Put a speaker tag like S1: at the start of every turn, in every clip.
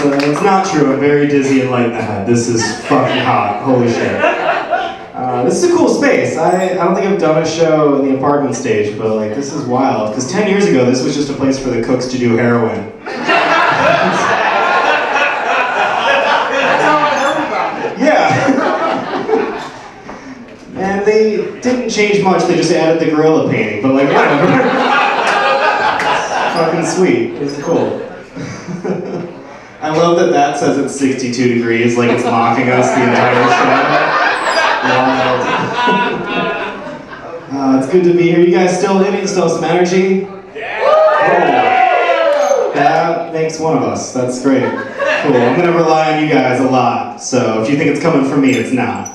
S1: It's not true. I'm very dizzy and light in the head. This is fucking hot. Holy shit. This is a cool space. I don't think I've done a show in the apartment stage, but like this is wild. Because 10 years ago, this was just a place for the cooks to do heroin. Yeah. And they didn't change much. They just added the gorilla painting. But like whatever. Fucking sweet. It was cool. I love that says it's 62 degrees, like it's mocking us the entire show. It's good to be here. You guys still in it? Still have some energy? Yeah! Oh, that makes one of us. That's great. Cool. I'm gonna rely on you guys a lot, so if you think it's coming from me, it's not.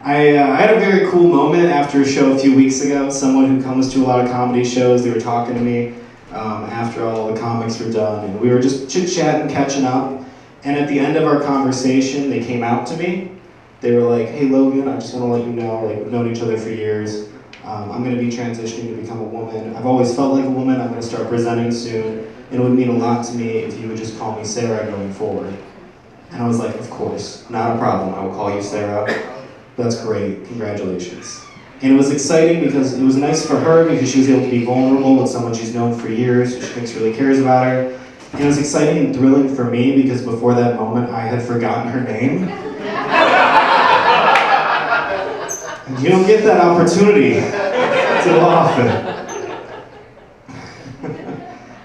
S1: I had a very cool moment after a show a few weeks ago. Someone who comes to a lot of comedy shows, they were talking to me after all the comics were done, and we were just chit-chatting, catching up, and at the end of our conversation, they came out to me. They were like, hey Logan, I just want to let you know, like, we've known each other for years. I'm going to be transitioning to become a woman. I've always felt like a woman. I'm going to start presenting soon, and it would mean a lot to me if you would just call me Sarah going forward. And I was like, of course, not a problem. I will call you Sarah. That's great. Congratulations. And it was exciting because it was nice for her because she was able to be vulnerable with someone she's known for years, who she thinks really cares about her. And it was exciting and thrilling for me because before that moment, I had forgotten her name. And you don't get that opportunity too often.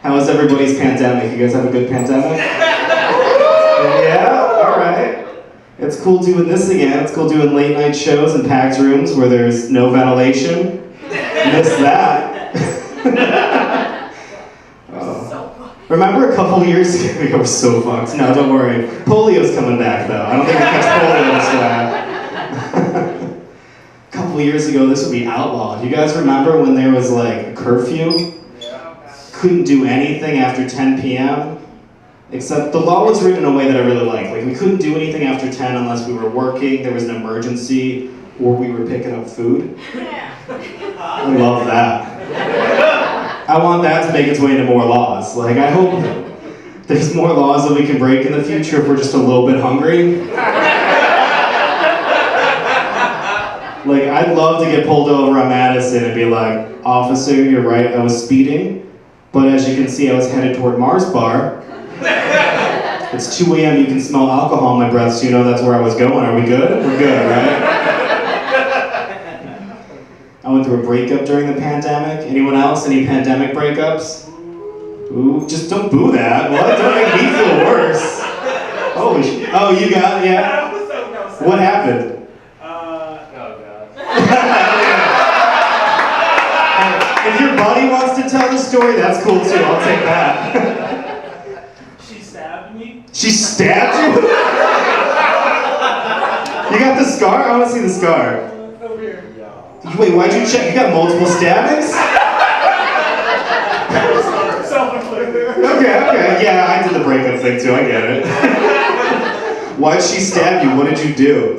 S1: How was everybody's pandemic? You guys have a good pandemic? Yeah? All right. It's cool doing this again. It's cool doing late night shows in packed rooms where there's no ventilation. Miss that. Remember a couple years ago, we were so fucked. No, don't worry. Polio's coming back though. I don't think we catch polio this way. A couple years ago, this would be outlawed. You guys remember when there was like a curfew? Couldn't do anything after 10 p.m.? Except the law was written in a way that I really like. Like we couldn't do anything after 10 unless we were working, there was an emergency, or we were picking up food. I love that. I want that to make its way into more laws. Like I hope there's more laws that we can break in the future if we're just a little bit hungry. Like I'd love to get pulled over on Madison and be like, officer, you're right, I was speeding, but as you can see, I was headed toward Mars Bar. It's 2 a.m. You can smell alcohol in my breath, so you know that's where I was going. Are we good? We're good, right? I went through a breakup during the pandemic. Anyone else? Any pandemic breakups? Ooh, just don't boo that. What? Don't make me feel worse. Holy shit. Oh, you got it? Yeah? What happened?
S2: Oh, God.
S1: If your buddy wants to tell the story, that's cool too. I'll take that. She stabbed you? You got the scar? I want to see the scar.
S2: Over here.
S1: Wait, why'd you check? You got multiple stabbings? Okay. Yeah, I did the breakup thing too, I get it. Why'd she stab you? What did you do?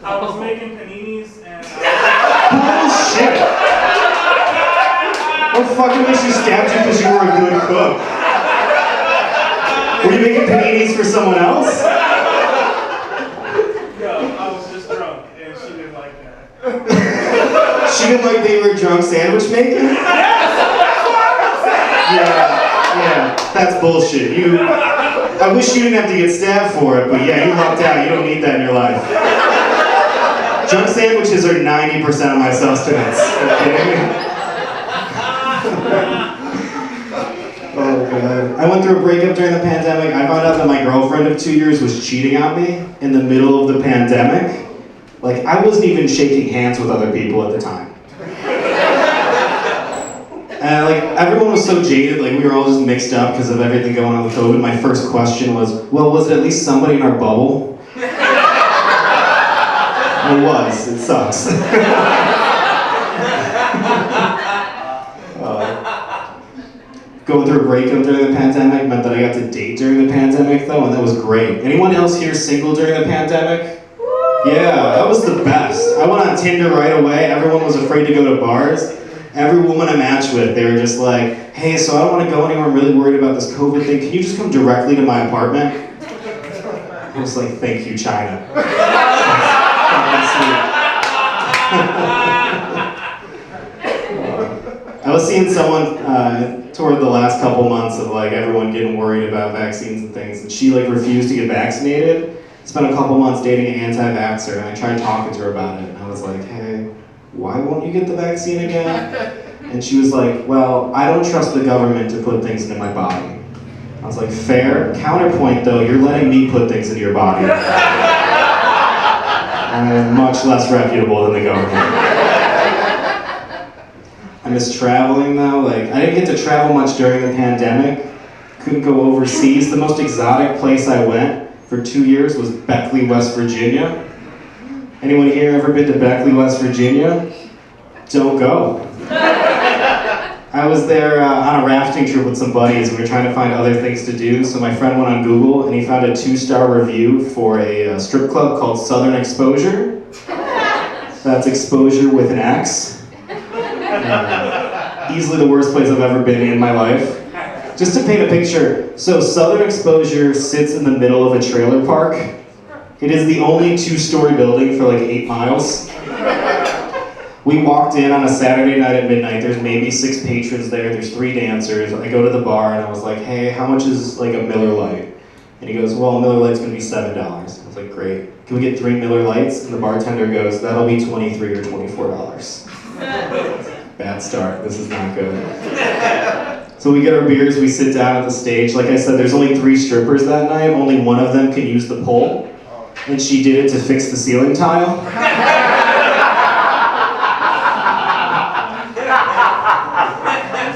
S2: I was making paninis and
S1: Bullshit! Oh, fucking way she stabbed you because you were a good cook. Were you making paninis for someone else?
S2: No, I was just drunk and she didn't like that.
S1: She didn't like that you were drunk sandwich making? Yeah, that's bullshit. I wish you didn't have to get stabbed for it, but yeah, you lucked out. You don't need that in your life. Drunk sandwiches are 90% of my sustenance. Okay? Oh god. I went through a breakup during the pandemic. I found out that my girlfriend of 2 years was cheating on me in the middle of the pandemic. Like, I wasn't even shaking hands with other people at the time. And like, everyone was so jaded, like we were all just mixed up because of everything going on with COVID. My first question was, well, was it at least somebody in our bubble? It was. It sucks. Going through a breakup during the pandemic meant that I got to date during the pandemic though, and that was great. Anyone else here single during the pandemic? Yeah, that was the best. I went on Tinder right away. Everyone was afraid to go to bars. Every woman I matched with, they were just like, hey, so I don't want to go anywhere, I'm really worried about this COVID thing. Can you just come directly to my apartment? I was like, thank you, China. I was seeing someone toward the last couple months of like everyone getting worried about vaccines and things, and she like refused to get vaccinated. Spent a couple months dating an anti-vaxxer, and I tried talking to her about it, and I was like, hey, why won't you get the vaccine again? And she was like, well, I don't trust the government to put things into my body. I was like, fair. Counterpoint though, you're letting me put things into your body. I'm much less reputable than the government. I miss traveling though. Like, I didn't get to travel much during the pandemic. Couldn't go overseas. The most exotic place I went for 2 years was Beckley, West Virginia. Anyone here ever been to Beckley, West Virginia? Don't go. I was there on a rafting trip with some buddies, and we were trying to find other things to do. So my friend went on Google, and he found a 2-star review for a strip club called Southern Exposure. That's exposure with an X. Easily the worst place I've ever been in my life. Just to paint a picture, so Southern Exposure sits in the middle of a trailer park. It is the only 2-story building for like 8 miles. We walked in on a Saturday night at midnight. There's maybe 6 patrons there. There's 3 dancers. I go to the bar and I was like, hey, how much is like a Miller Lite? And he goes, well, a Miller Lite's gonna be $7. I was like, great. Can we get 3 Miller Lites? And the bartender goes, that'll be $23 or $24. Bad start. This is not good. So we get our beers, we sit down at the stage. Like I said, there's only 3 strippers that night. Only one of them can use the pole. And she did it to fix the ceiling tile.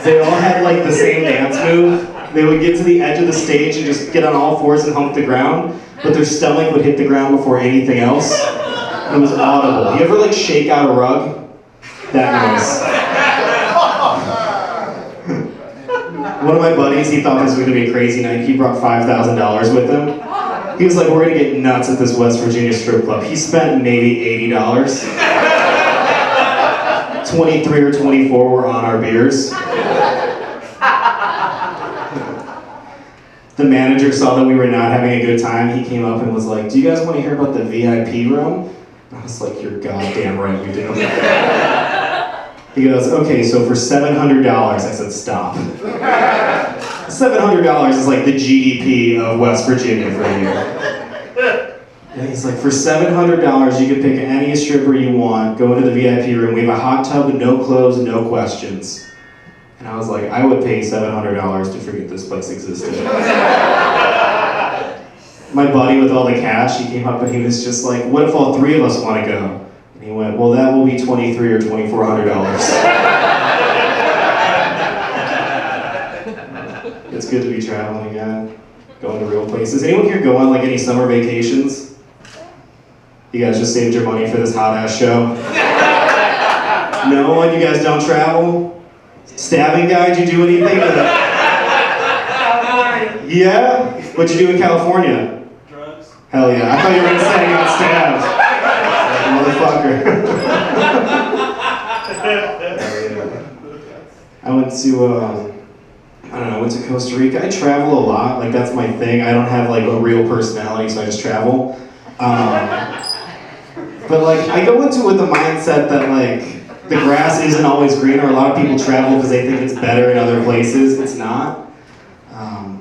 S1: They all had like the same dance move. They would get to the edge of the stage and just get on all fours and hump the ground, but their stomach would hit the ground before anything else. It was audible. You ever like shake out a rug? That noise. One of my buddies, he thought this was gonna be a crazy night. He brought $5,000 with him. He was like, we're gonna get nuts at this West Virginia strip club. He spent maybe $80. 23 or 24 were on our beers. The manager saw that we were not having a good time. He came up and was like, do you guys want to hear about the VIP room? And I was like, you're goddamn right we do. He goes, okay, so for $700, I said, stop. $700 is like the GDP of West Virginia for a year. And he's like, for $700, you can pick any stripper you want, go into the VIP room, we have a hot tub, no clothes, no questions. And I was like, I would pay $700 to forget this place existed. My buddy with all the cash, he came up and he was just like, what if all 3 of us want to go? And he went, well, that will be $2,300 or $2,400. It's good to be traveling again, going to real places. Anyone here go on like any summer vacations? You guys just saved your money for this hot ass show? No one? You guys don't travel? Stabbing guy, did you do anything? Yeah? What'd you do in California?
S2: Drugs.
S1: Hell yeah. I thought you were gonna say you got stabbed. Motherfucker. I went to, I went to Costa Rica. I travel a lot, like that's my thing. I don't have like a real personality, so I just travel. But like, I go into it with the mindset that like, the grass isn't always greener. A lot of people travel because they think it's better in other places. It's not.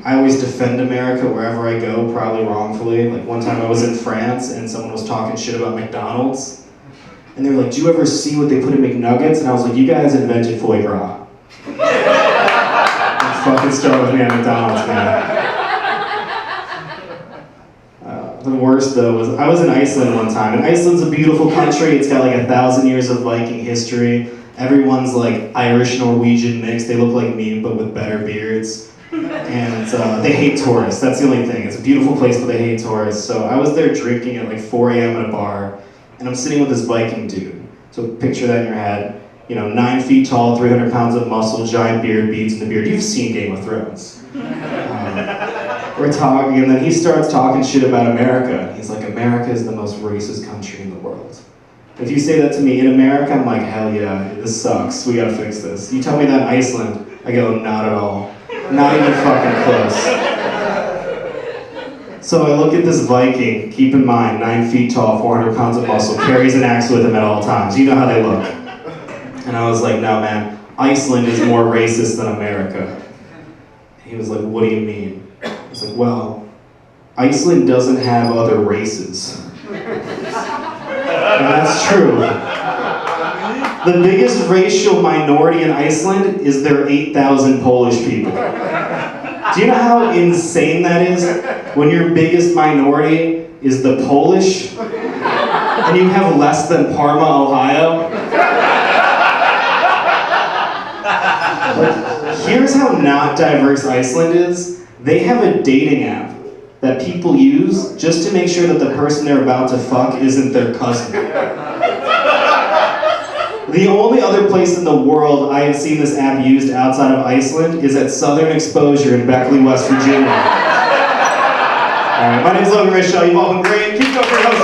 S1: I always defend America wherever I go, probably wrongfully. Like one time I was in France and someone was talking shit about McDonald's. And they were like, do you ever see what they put in McNuggets? And I was like, you guys invented foie gras. Fucking start with me at McDonald's, man. The worst though was, I was in Iceland one time, and Iceland's a beautiful country. It's got like 1,000 years of Viking history. Everyone's like Irish, Norwegian mix. They look like me, but with better beards. And they hate tourists, that's the only thing. It's a beautiful place, but they hate tourists. So I was there drinking at like 4 a.m. at a bar, and I'm sitting with this Viking dude. So picture that in your head. You know, 9 feet tall, 300 pounds of muscle, giant beard, beads in the beard. You've seen Game of Thrones. We're talking, and then he starts talking shit about America. He's like, America is the most racist country in the world. If you say that to me in America, I'm like, hell yeah, this sucks. We gotta fix this. You tell me that in Iceland, I go, not at all. Not even fucking close. So I look at this Viking, keep in mind, 9 feet tall, 400 pounds of muscle, carries an axe with him at all times. You know how they look. And I was like, no man, Iceland is more racist than America. And he was like, what do you mean? I was like, well, Iceland doesn't have other races. And that's true. The biggest racial minority in Iceland is their 8,000 Polish people. Do you know how insane that is? When your biggest minority is the Polish, and you have less than Parma, Ohio? Here's how not diverse Iceland is. They have a dating app that people use just to make sure that the person they're about to fuck isn't their cousin. The only other place in the world I have seen this app used outside of Iceland is at Southern Exposure in Beckley, West Virginia. All right, my name is Logan Rishaw. You've all been great. Keep going for your host.